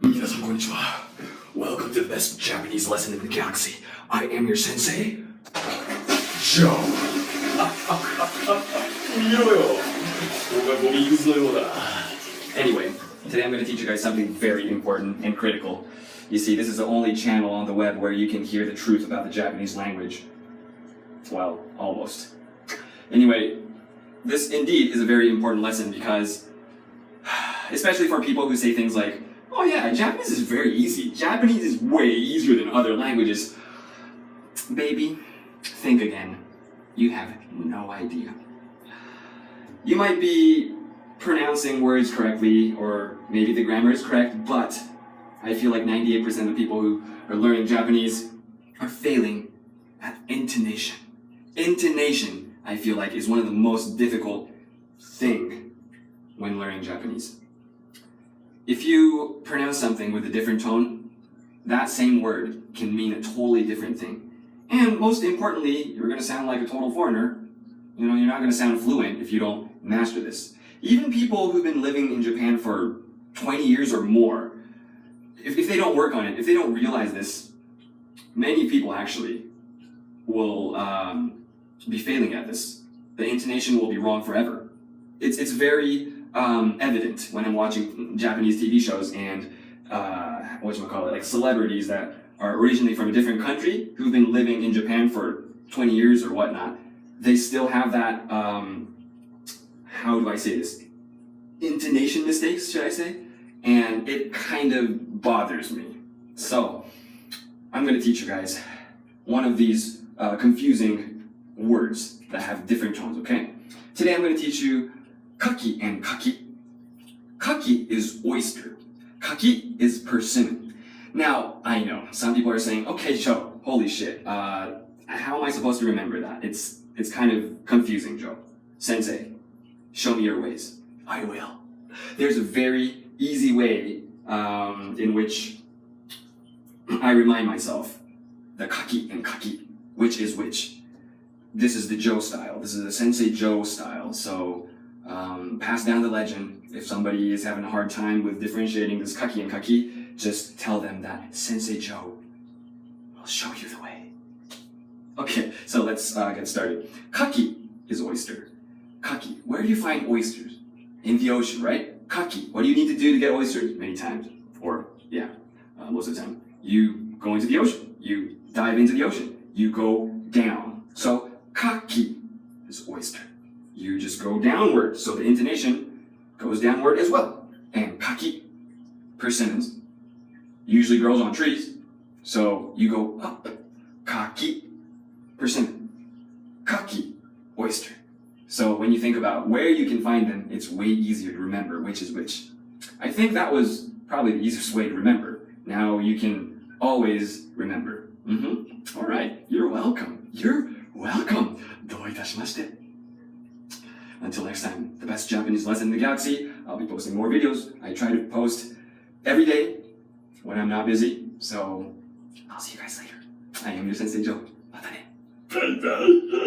皆さんこんにちは。Welcome to the best Japanese lesson in the galaxy. I am your sensei, Joe. 見ろよ。人がゴミくずのようだ。Anyway, today I'm going to teach you guys something very important and critical. You see, this is the only channel on the web where you can hear the truth about the Japanese language. Well, almost. Anyway, this indeed is a very important lesson because, especially for people who say things like, oh yeah, Japanese is very easy. Japanese is way easier than other languages. Baby, think again. You have no idea. You might be pronouncing words correctly, or maybe the grammar is correct, but I feel like 98% of people who are learning Japanese are failing at intonation. Intonation, I feel like, is one of the most difficult thing when learning Japanese. If you pronounce something with a different tone, that same word can mean a totally different thing. And most importantly, you're going to sound like a total foreigner. You know, you're not going to sound fluent if you don't master this. Even people who've been living in Japan for 20 years or more, if they don't work on it, if they don't realize this, many people actually will be failing at this. The intonation will be wrong forever. It's very evident when I'm watching Japanese TV shows and like celebrities that are originally from a different country who've been living in Japan for 20 years or whatnot. They still have that, how do I say this? Intonation mistakes, should I say? And it kind of bothers me. So, I'm going to teach you guys one of these confusing words that have different tones, okay? Today I'm going to teach you kaki and kaki. Kaki is oyster. Kaki is persimmon. Now, I know, some people are saying, okay, Joe, holy shit, how am I supposed to remember that? It's kind of confusing, Joe. Sensei, show me your ways. I will. There's a very easy way in which I remind myself the kaki and kaki, which is which. This is the Joe style. This is the Sensei Joe style. So, pass down the legend. If somebody is having a hard time with differentiating this kaki and kaki, just tell them that Sensei Joe will show you the way. Okay, so let's get started. Kaki is oyster. Kaki. Where do you find oysters? In the ocean, right? Kaki. What do you need to do to get oysters? Many times. Or, yeah, most of the time. You go into the ocean. You dive into the ocean. You go down. So, kaki is oyster. You just go downward. So the intonation goes downward as well. And kaki, persimmons, usually grows on trees. So you go up. Kaki, persimmon. Kaki, oyster. So when you think about where you can find them, it's way easier to remember which is which. I think that was probably the easiest way to remember. Now you can always remember. All right, you're welcome. You're welcome. どういたしまして. Until next time, the best Japanese lesson in the galaxy. I'll be posting more videos. I try to post every day when I'm not busy. So I'll see you guys later. I am your Sensei Joe. またね. Bye bye.